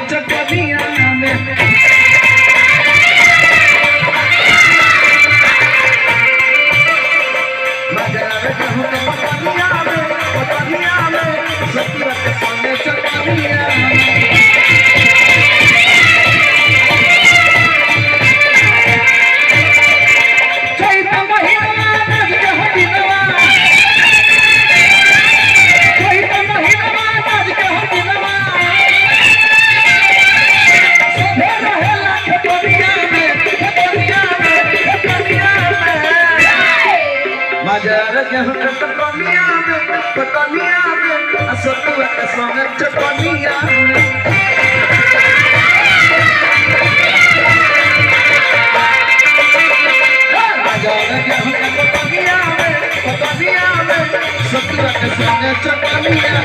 चपलिया में बाजार गेहूं के पटनिया में सतुआ के संगे चपलिया बाजार गेहूं के पटनिया में सतुआ के संगे चपलिया में बाजार गेहूं के पटनिया में सतुआ के संगे चपलिया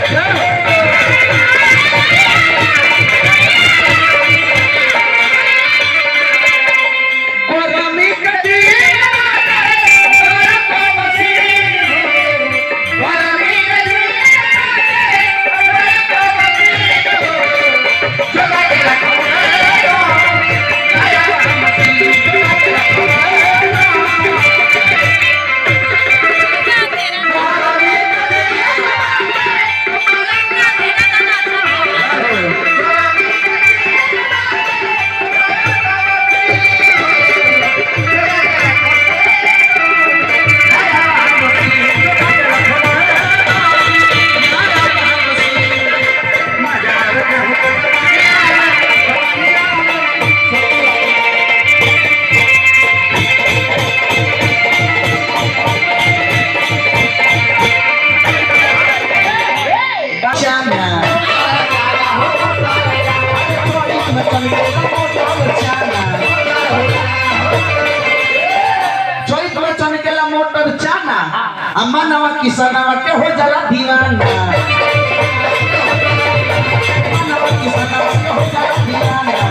अम्मा नवा किसनवा के हो जाला दीवाना नवा किसनवा के हो जाला दीवाना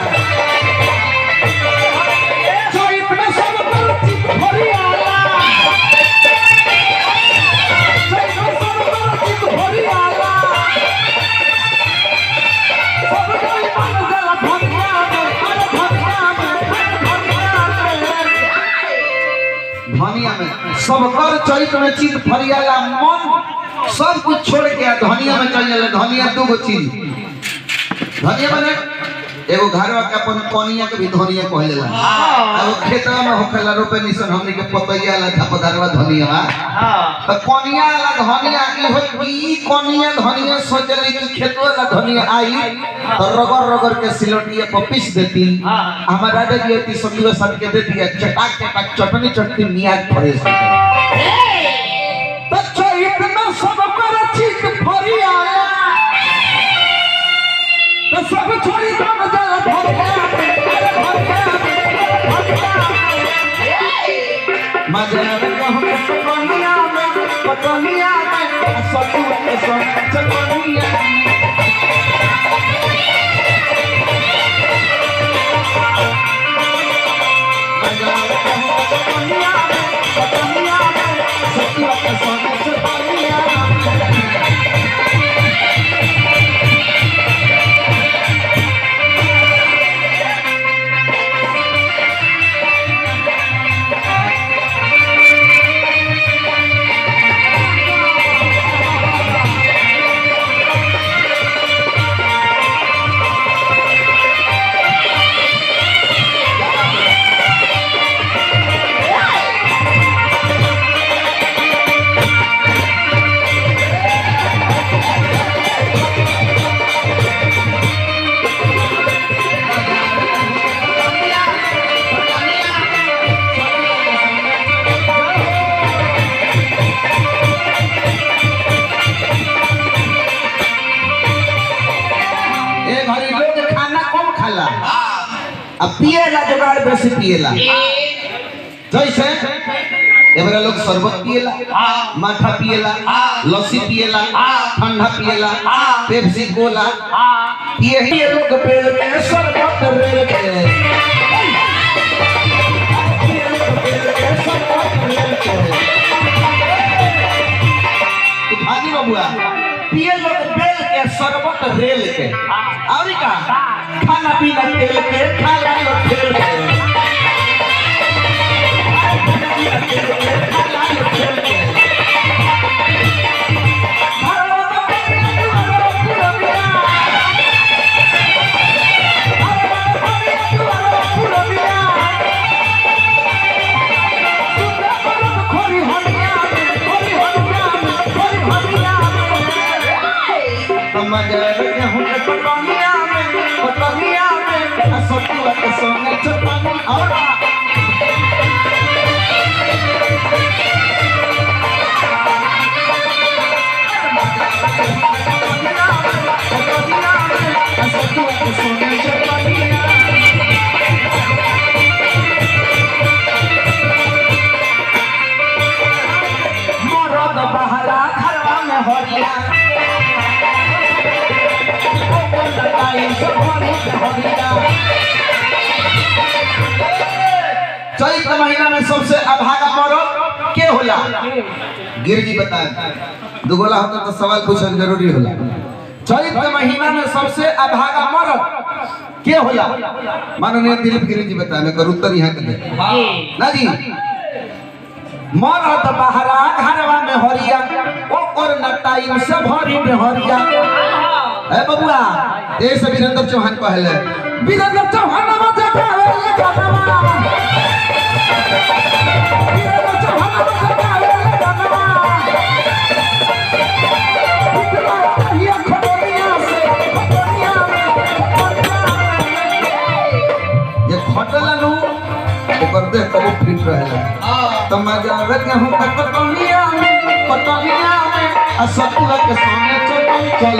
चोइप में सब पर चित भरियाला चोइप में सब पर चित भरियाला सब कोई मन जाला भरिया धनिया में सब कर चरित्र में चित फरियाला मन सब कुछ छोड़ के धनिया में चल जाला धनिया दो गो चीज धनिया माने एगो घरवा के अपन कोनिया के भी धनिया कहलेला अब खेतवा में होखेला रोपे निसन हमनी के पतैया ला धपदारवा धनिया तो कोनिया ला धनिया ई हो ई कोनिया धनिया सोचली कि खेतवा ला धनिया आई तो रगड़ के सिलौटिया पर पीस देती हमारा दादा जी होती सतुआ सन के दे दिया चटाक चटाक चटनी चटनी मियाज फ्रेश हो बच्चों इतना सब कर चित फरियाला तो सब छोड़ी दम जाला बाजार गेहूं के पटनिया में सतुआ के संगे चपलिया बाजार गेहूं के पटनिया में सतुआ के संगे चपलिया अब पिएला जुगाड़ बेसी पिएला जैसे एबरा लोग शरबत पिएला माठा पिएला लस्सी पिएला ठंडा पिएला पेप्सी कोला यही लोग पेड़ के शरबत रेल के भाजी बाबूआ पिए लोग बेल के शरबत रेल के और का खाना पीना तेल के खाला लो तेल के चैत महीना में सबसे अभागा मरद के होला? गिरजी बताए दुगोला होता तो सवाल पूछना जरूरी होला। चैत महीना में सबसे अभागा मरद के होला? माननीय दिलीप गिरिजी बताए मैं कर उत्तर यहाँ के दे ना जी। मरद बहरा घरवा में हरिया ओकर न टाइम से भरी में हरिया ए बबुआ ए से वीरेंद्र चौहान कहले वीरेंद्र चौहान मजा गावे गाना वीरेंद्र चौहान मजा गावे गाना ये खटोरिया से खटोरिया ये खटलानु ओकर देख कबो फिट रहेला तमजा रख हूं कटोरिया में आ सतुआ के सामने चल